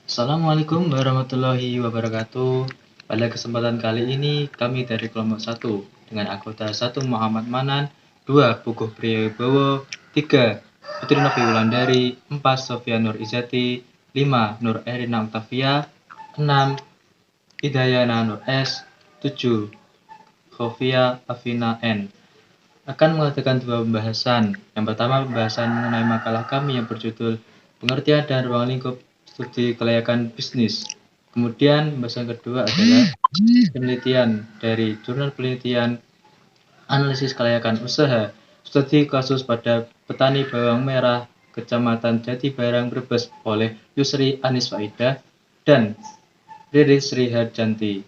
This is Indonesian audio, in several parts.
Assalamualaikum warahmatullahi wabarakatuh. Pada kesempatan kali ini kami dari kelompok 1 dengan anggota 1 Muhammad Manan, 2 Puguh Priyobowo, 3 Putri Novi Wulandari, 4 Sofia Nur Izati, 5 Nur Erina Octavia, 6 Hidayana Nur S, 7 Khofia Afina N. Akan mengadakan dua pembahasan. Yang pertama pembahasan mengenai makalah kami yang berjudul Pengertian dan Ruang Lingkup Studi Kelayakan Bisnis. Kemudian pembahasan kedua adalah penelitian dari Jurnal Penelitian Analisis Kelayakan Usaha Studi Kasus pada Petani Bawang Merah Kecamatan Jati Barang Brebes oleh Yusri Anis Faidah dan Riris Sri Harjanti.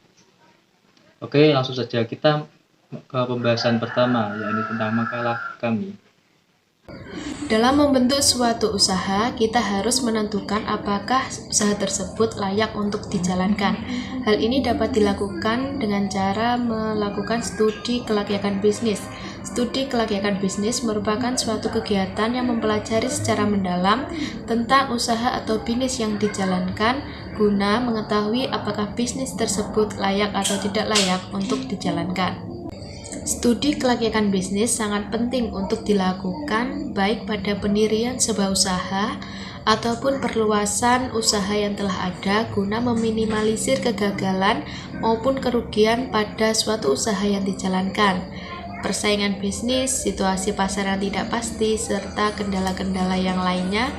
Oke, langsung saja kita ke pembahasan pertama, yakni tentang makalah kami. Dalam membentuk suatu usaha, kita harus menentukan apakah usaha tersebut layak untuk dijalankan. Hal ini dapat dilakukan dengan cara melakukan studi kelayakan bisnis. Studi kelayakan bisnis merupakan suatu kegiatan yang mempelajari secara mendalam tentang usaha atau bisnis yang dijalankan guna mengetahui apakah bisnis tersebut layak atau tidak layak untuk dijalankan. Studi kelayakan bisnis sangat penting untuk dilakukan baik pada pendirian sebuah usaha ataupun perluasan usaha yang telah ada guna meminimalisir kegagalan maupun kerugian pada suatu usaha yang dijalankan. Persaingan bisnis, situasi pasar yang tidak pasti, serta kendala-kendala yang lainnya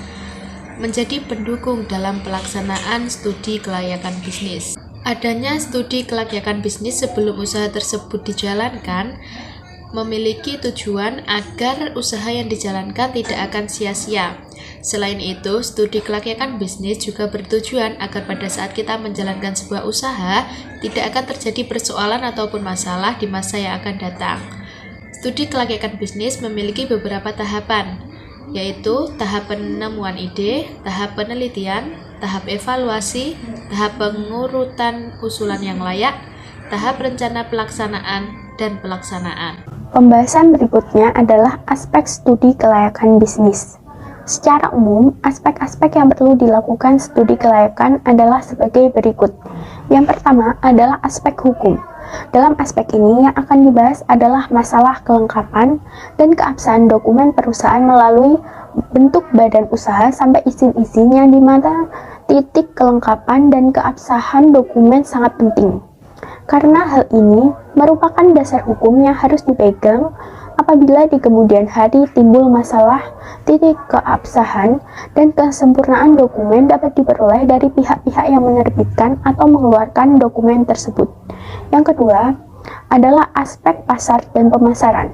menjadi pendukung dalam pelaksanaan studi kelayakan bisnis. Adanya studi kelayakan bisnis sebelum usaha tersebut dijalankan memiliki tujuan agar usaha yang dijalankan tidak akan sia-sia. Selain itu, studi kelayakan bisnis juga bertujuan agar pada saat kita menjalankan sebuah usaha tidak akan terjadi persoalan ataupun masalah di masa yang akan datang. Studi kelayakan bisnis memiliki beberapa tahapan, yaitu tahap penemuan ide, tahap penelitian, tahap evaluasi, tahap pengurutan usulan yang layak, tahap rencana pelaksanaan, dan pelaksanaan. Pembahasan berikutnya adalah aspek studi kelayakan bisnis. Secara umum, aspek-aspek yang perlu dilakukan studi kelayakan adalah sebagai berikut. Yang pertama adalah aspek hukum. Dalam aspek ini yang akan dibahas adalah masalah kelengkapan dan keabsahan dokumen perusahaan melalui bentuk badan usaha sampai izin-izin yang di mana titik kelengkapan dan keabsahan dokumen sangat penting. Karena hal ini merupakan dasar hukum yang harus dipegang apabila di kemudian hari timbul masalah, titik keabsahan dan kesempurnaan dokumen dapat diperoleh dari pihak-pihak yang menerbitkan atau mengeluarkan dokumen tersebut. Yang kedua adalah aspek pasar dan pemasaran.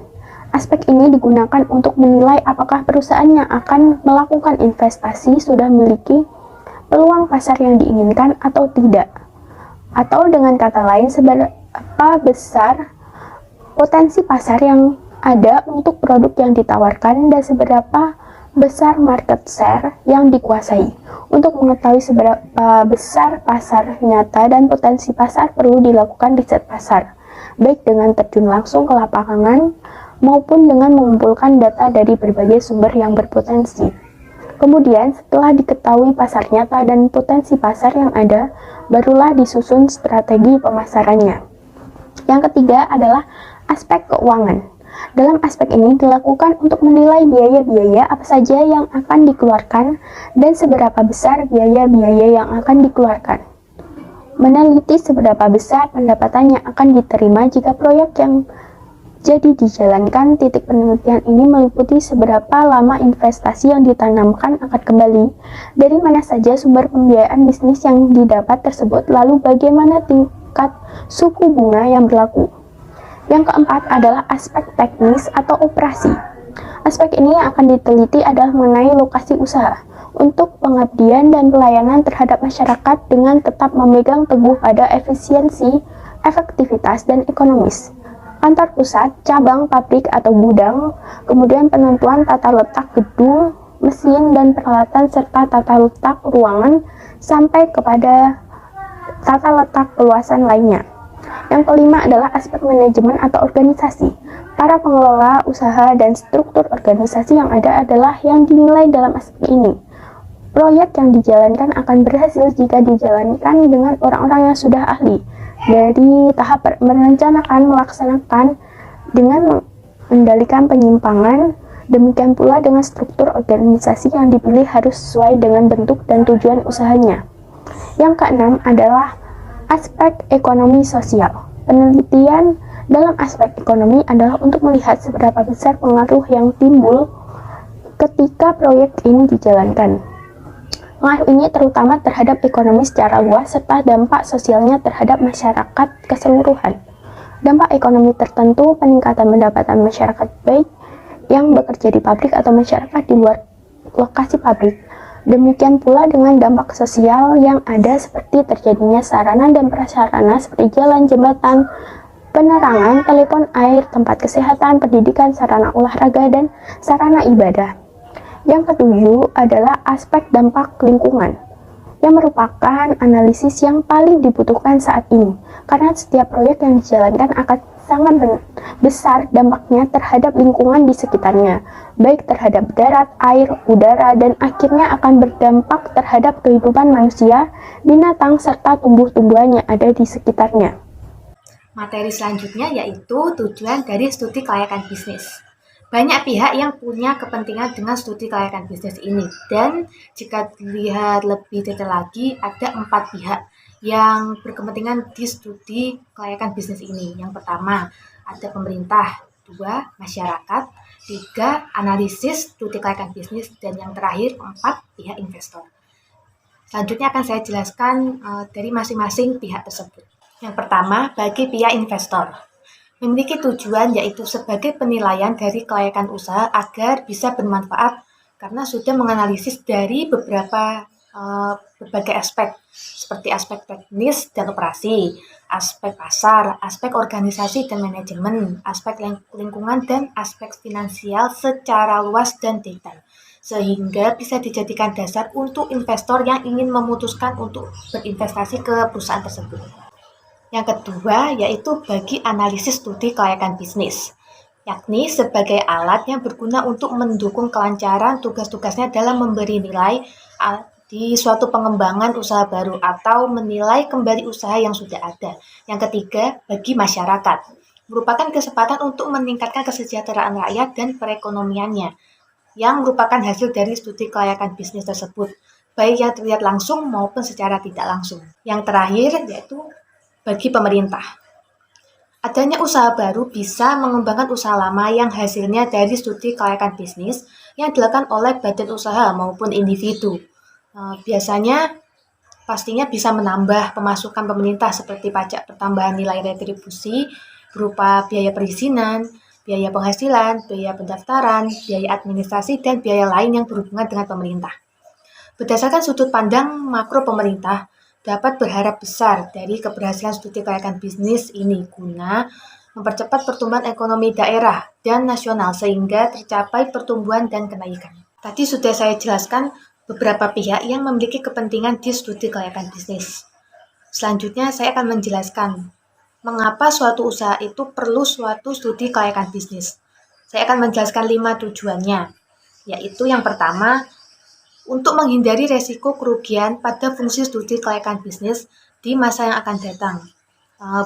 Aspek ini digunakan untuk menilai apakah perusahaan yang akan melakukan investasi sudah memiliki peluang pasar yang diinginkan atau tidak. Atau dengan kata lain, seberapa besar potensi pasar yang ada untuk produk yang ditawarkan dan seberapa besar market share yang dikuasai. Untuk mengetahui seberapa besar pasar nyata dan potensi pasar perlu dilakukan riset pasar, baik dengan terjun langsung ke lapangan maupun dengan mengumpulkan data dari berbagai sumber yang berpotensi. Kemudian, setelah diketahui pasar nyata dan potensi pasar yang ada, barulah disusun strategi pemasarannya. Yang ketiga adalah aspek keuangan. Dalam aspek ini dilakukan untuk menilai biaya-biaya apa saja yang akan dikeluarkan dan seberapa besar biaya-biaya yang akan dikeluarkan. Meneliti seberapa besar pendapatan yang akan diterima jika proyek yang jadi dijalankan. Titik penelitian ini meliputi seberapa lama investasi yang ditanamkan akan kembali, dari mana saja sumber pembiayaan bisnis yang didapat tersebut, lalu bagaimana tingkat suku bunga yang berlaku. Yang keempat adalah aspek teknis atau operasi. Aspek ini yang akan diteliti adalah mengenai lokasi usaha untuk pengabdian dan pelayanan terhadap masyarakat dengan tetap memegang teguh pada efisiensi, efektivitas, dan ekonomis. Kantor pusat, cabang, pabrik, atau gudang, kemudian penentuan tata letak gedung, mesin, dan peralatan, serta tata letak ruangan, sampai kepada tata letak peluasan lainnya. Yang kelima adalah aspek manajemen atau organisasi. Para pengelola usaha dan struktur organisasi yang ada adalah yang dinilai dalam aspek ini. Proyek yang dijalankan akan berhasil jika dijalankan dengan orang-orang yang sudah ahli. Dari tahap merencanakan, melaksanakan, dengan mengendalikan penyimpangan, demikian pula dengan struktur organisasi yang dipilih harus sesuai dengan bentuk dan tujuan usahanya. Yang keenam adalah aspek ekonomi sosial. Penelitian dalam aspek ekonomi adalah untuk melihat seberapa besar pengaruh yang timbul ketika proyek ini dijalankan. Pengaruh ini terutama terhadap ekonomi secara luas serta dampak sosialnya terhadap masyarakat keseluruhan. Dampak ekonomi tertentu, peningkatan pendapatan masyarakat baik yang bekerja di pabrik atau masyarakat di luar lokasi pabrik. Demikian pula dengan dampak sosial yang ada seperti terjadinya sarana dan prasarana seperti jalan, jembatan, penerangan, telepon, air, tempat kesehatan, pendidikan, sarana olahraga, dan sarana ibadah. Yang ketujuh adalah aspek dampak lingkungan, yang merupakan analisis yang paling dibutuhkan saat ini, karena setiap proyek yang dijalankan akan sangat besar dampaknya terhadap lingkungan di sekitarnya, baik terhadap darat, air, udara, dan akhirnya akan berdampak terhadap kehidupan manusia, binatang, serta tumbuh-tumbuhan yang ada di sekitarnya. Materi selanjutnya yaitu tujuan dari studi kelayakan bisnis. Banyak pihak yang punya kepentingan dengan studi kelayakan bisnis ini, dan jika dilihat lebih detail lagi, ada 4 pihak yang berkepentingan di studi kelayakan bisnis ini. Yang pertama, ada pemerintah, 2, masyarakat, 3, analisis studi kelayakan bisnis, dan yang terakhir, 4, pihak investor. Selanjutnya akan saya jelaskan dari masing-masing pihak tersebut. Yang pertama, bagi pihak investor, memiliki tujuan yaitu sebagai penilaian dari kelayakan usaha agar bisa bermanfaat karena sudah menganalisis dari berbagai aspek seperti aspek teknis dan operasi, aspek pasar, aspek organisasi dan manajemen, aspek lingkungan, dan aspek finansial secara luas dan detail, sehingga bisa dijadikan dasar untuk investor yang ingin memutuskan untuk berinvestasi ke perusahaan tersebut. Yang kedua, yaitu bagi analisis studi kelayakan bisnis, yakni sebagai alat yang berguna untuk mendukung kelancaran tugas-tugasnya dalam memberi nilai di suatu pengembangan usaha baru atau menilai kembali usaha yang sudah ada. Yang ketiga, bagi masyarakat, merupakan kesempatan untuk meningkatkan kesejahteraan rakyat dan perekonomiannya, yang merupakan hasil dari studi kelayakan bisnis tersebut, baik yang terlihat langsung maupun secara tidak langsung. Yang terakhir, yaitu bagi pemerintah. Adanya usaha baru bisa mengembangkan usaha lama yang hasilnya dari studi kelayakan bisnis yang dilakukan oleh badan usaha maupun individu. Biasanya pastinya bisa menambah pemasukan pemerintah seperti pajak pertambahan nilai retribusi berupa biaya perizinan, biaya penghasilan, biaya pendaftaran, biaya administrasi, dan biaya lain yang berhubungan dengan pemerintah. Berdasarkan sudut pandang makro pemerintah, dapat berharap besar dari keberhasilan studi kelayakan bisnis ini guna mempercepat pertumbuhan ekonomi daerah dan nasional sehingga tercapai pertumbuhan dan kenaikan. Tadi sudah saya jelaskan beberapa pihak yang memiliki kepentingan di studi kelayakan bisnis. Selanjutnya saya akan menjelaskan mengapa suatu usaha itu perlu suatu studi kelayakan bisnis. Saya akan menjelaskan 5 tujuannya, yaitu yang pertama, untuk menghindari resiko kerugian pada fungsi studi kelayakan bisnis di masa yang akan datang.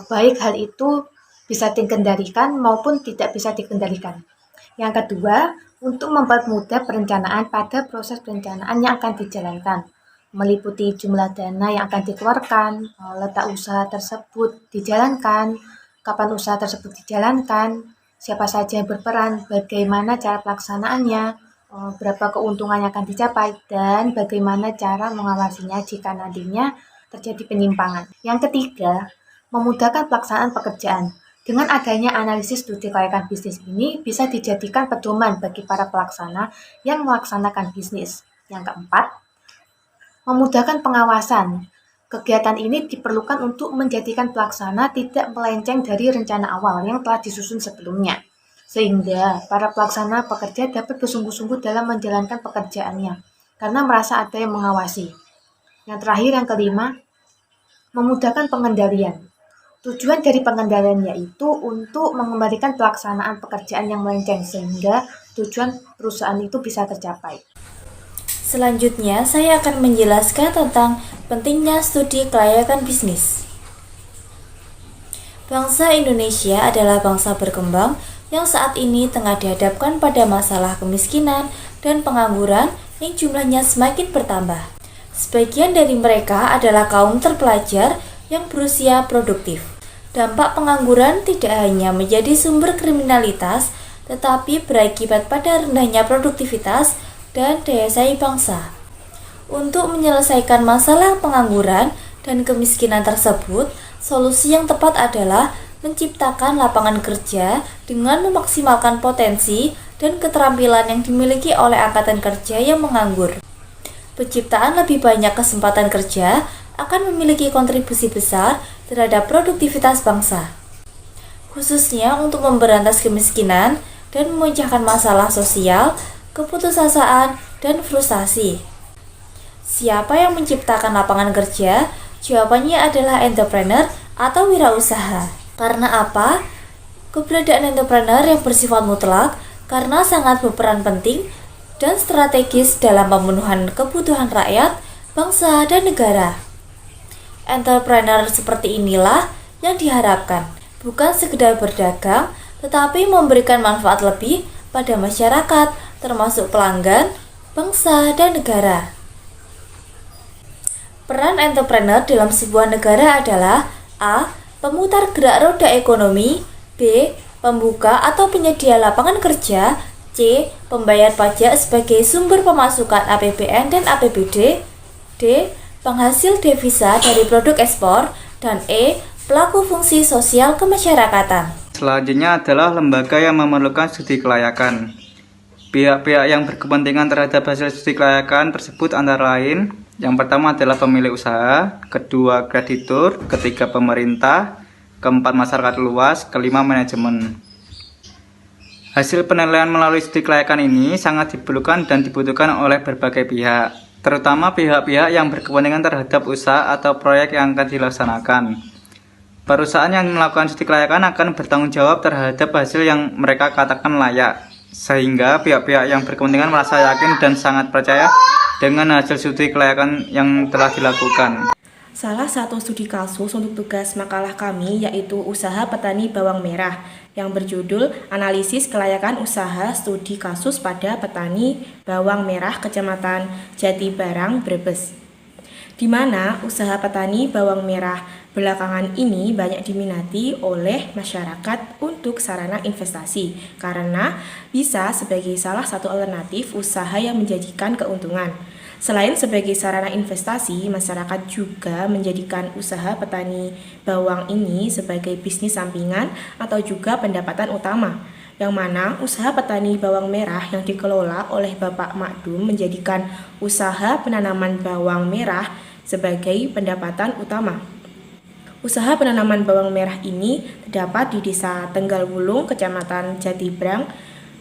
Baik hal itu bisa dikendalikan maupun tidak bisa dikendalikan. Yang kedua, untuk mempermudah perencanaan pada proses perencanaan yang akan dijalankan, meliputi jumlah dana yang akan dikeluarkan, letak usaha tersebut dijalankan, kapan usaha tersebut dijalankan, siapa saja yang berperan, bagaimana cara pelaksanaannya, berapa keuntungan yang akan dicapai, dan bagaimana cara mengawasinya jika nantinya terjadi penyimpangan. Yang ketiga, memudahkan pelaksanaan pekerjaan. Dengan adanya analisis studi kelayakan bisnis ini bisa dijadikan pedoman bagi para pelaksana yang melaksanakan bisnis. Yang keempat, memudahkan pengawasan. Kegiatan ini diperlukan untuk menjadikan pelaksana tidak melenceng dari rencana awal yang telah disusun sebelumnya, sehingga para pelaksana pekerja dapat bersungguh-sungguh dalam menjalankan pekerjaannya, karena merasa ada yang mengawasi. Yang terakhir, yang kelima, memudahkan pengendalian. Tujuan dari pengendalian yaitu untuk mengembalikan pelaksanaan pekerjaan yang melenceng, sehingga tujuan perusahaan itu bisa tercapai. Selanjutnya, saya akan menjelaskan tentang pentingnya studi kelayakan bisnis. Bangsa Indonesia adalah bangsa berkembang yang saat ini tengah dihadapkan pada masalah kemiskinan dan pengangguran yang jumlahnya semakin bertambah. Sebagian dari mereka adalah kaum terpelajar yang berusia produktif. Dampak pengangguran tidak hanya menjadi sumber kriminalitas, tetapi berakibat pada rendahnya produktivitas dan daya saing bangsa. Untuk menyelesaikan masalah pengangguran dan kemiskinan tersebut, solusi yang tepat adalah menciptakan lapangan kerja dengan memaksimalkan potensi dan keterampilan yang dimiliki oleh angkatan kerja yang menganggur. Penciptaan lebih banyak kesempatan kerja akan memiliki kontribusi besar terhadap produktivitas bangsa, khususnya untuk memberantas kemiskinan dan memecahkan masalah sosial, keputusasaan, dan frustasi. Siapa yang menciptakan lapangan kerja? Jawabannya adalah entrepreneur atau wirausaha. Karena apa? Keberadaan entrepreneur yang bersifat mutlak karena sangat berperan penting dan strategis dalam pemenuhan kebutuhan rakyat, bangsa, dan negara. Entrepreneur seperti inilah yang diharapkan, bukan sekedar berdagang, tetapi memberikan manfaat lebih pada masyarakat, termasuk pelanggan, bangsa, dan negara. Peran entrepreneur dalam sebuah negara adalah A. Pemutar gerak roda ekonomi, B. Pembuka atau penyedia lapangan kerja, C. Pembayar pajak sebagai sumber pemasukan APBN dan APBD, D. Penghasil devisa dari produk ekspor, dan E. Pelaku fungsi sosial kemasyarakatan. Selanjutnya adalah lembaga yang memerlukan studi kelayakan. Pihak-pihak yang berkepentingan terhadap hasil studi kelayakan tersebut antara lain, yang pertama adalah pemilik usaha, kedua kreditur, ketiga pemerintah, keempat masyarakat luas, kelima manajemen. Hasil penilaian melalui studi kelayakan ini sangat diperlukan dan dibutuhkan oleh berbagai pihak, terutama pihak-pihak yang berkepentingan terhadap usaha atau proyek yang akan dilaksanakan. Perusahaan yang melakukan studi kelayakan akan bertanggung jawab terhadap hasil yang mereka katakan layak, sehingga pihak-pihak yang berkepentingan merasa yakin dan sangat percaya dengan hasil studi kelayakan yang telah dilakukan. Salah satu studi kasus untuk tugas makalah kami yaitu usaha petani bawang merah yang berjudul Analisis Kelayakan Usaha Studi Kasus pada Petani Bawang Merah Kecamatan Jatibarang, Brebes, di mana usaha petani bawang merah belakangan ini banyak diminati oleh masyarakat untuk sarana investasi karena bisa sebagai salah satu alternatif usaha yang menjanjikan keuntungan. Selain sebagai sarana investasi, masyarakat juga menjadikan usaha petani bawang ini sebagai bisnis sampingan atau juga pendapatan utama, yang mana usaha petani bawang merah yang dikelola oleh Bapak Makdum menjadikan usaha penanaman bawang merah sebagai pendapatan utama. Usaha penanaman bawang merah ini terdapat di Desa Tenggal Wulung, Kecamatan Jatibarang.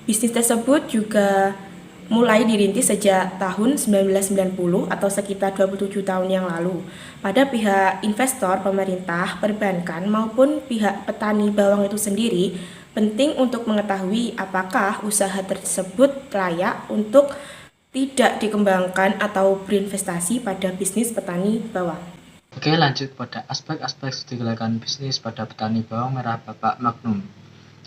Bisnis tersebut juga mulai dirintis sejak tahun 1990 atau sekitar 27 tahun yang lalu. Pada pihak investor, pemerintah, perbankan maupun pihak petani bawang itu sendiri, penting untuk mengetahui apakah usaha tersebut layak untuk tidak dikembangkan atau berinvestasi pada bisnis petani bawang. Oke, lanjut pada aspek-aspek studi kelayakan bisnis pada petani bawang merah Bapak Makdum.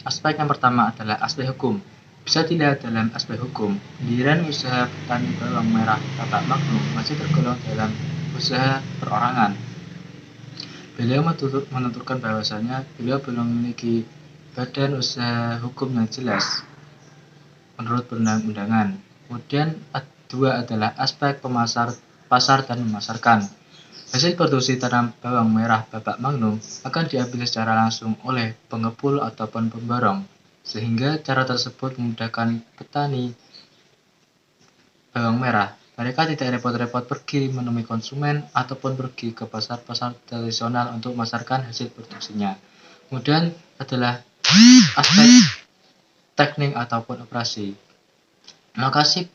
Aspek yang pertama adalah aspek hukum. Bisa dilihat dalam aspek hukum, pendirian usaha petani bawang merah Bapak Makdum masih tergolong dalam usaha perorangan. Beliau menuturkan bahwasanya beliau belum memiliki badan usaha hukum yang jelas menurut perundang-undangan. Kemudian kedua adalah aspek pasar dan memasarkan. Hasil produksi tanam bawang merah Bapak Makdum akan diambil secara langsung oleh pengepul ataupun pemborong, sehingga cara tersebut memudahkan petani bawang merah. Mereka tidak repot-repot pergi menemui konsumen ataupun pergi ke pasar-pasar tradisional untuk memasarkan hasil produksinya. Kemudian adalah aspek teknik ataupun operasi. Lokasi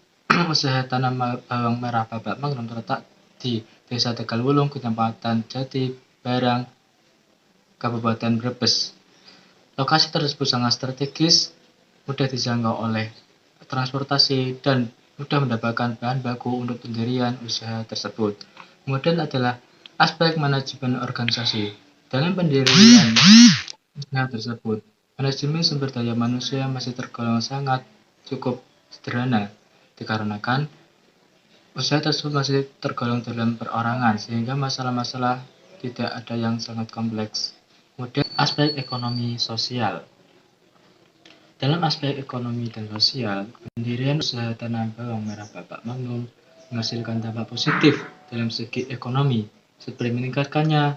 usaha tanam bawang merah Bapak Makdum terletak di Desa Tegal Wulung, Kecamatan Jatibarang, Kabupaten Brebes. Lokasi tersebut sangat strategis, mudah dijangkau oleh transportasi dan mudah mendapatkan bahan baku untuk pendirian usaha tersebut. Kemudian adalah aspek manajemen organisasi. Dalam pendirian usaha tersebut, manajemen sumber daya manusia masih tergolong sangat cukup sederhana, dikarenakan usaha tersebut masih tergolong dalam perorangan, sehingga masalah-masalah tidak ada yang sangat kompleks. Kemudian aspek ekonomi sosial. Dalam aspek ekonomi dan sosial, pendirian usaha tanam bawang merah Bapak Magnum menghasilkan dampak positif dalam segi ekonomi, seperti meningkatkannya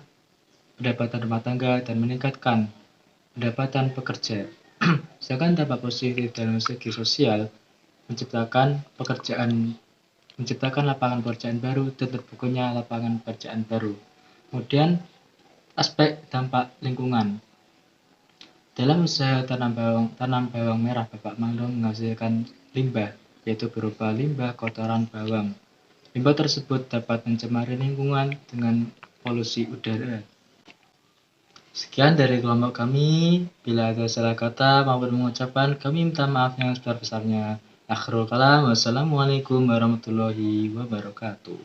pendapatan rumah tangga dan meningkatkan pendapatan pekerja. Sedangkan dampak positif dalam segi sosial menciptakan lapangan pekerjaan baru dan terbukanya lapangan pekerjaan baru. Kemudian aspek dampak lingkungan. Dalam usaha tanam bawang merah Bapak Magnum menghasilkan limbah, yaitu berupa limbah kotoran bawang. Limbah tersebut dapat mencemari lingkungan dengan polusi udara. Sekian dari kelompok kami. Bila ada salah kata maupun mengucapkan, kami minta maaf yang sebesar-besarnya. Akhirul kalam, wassalamualaikum warahmatullahi wabarakatuh.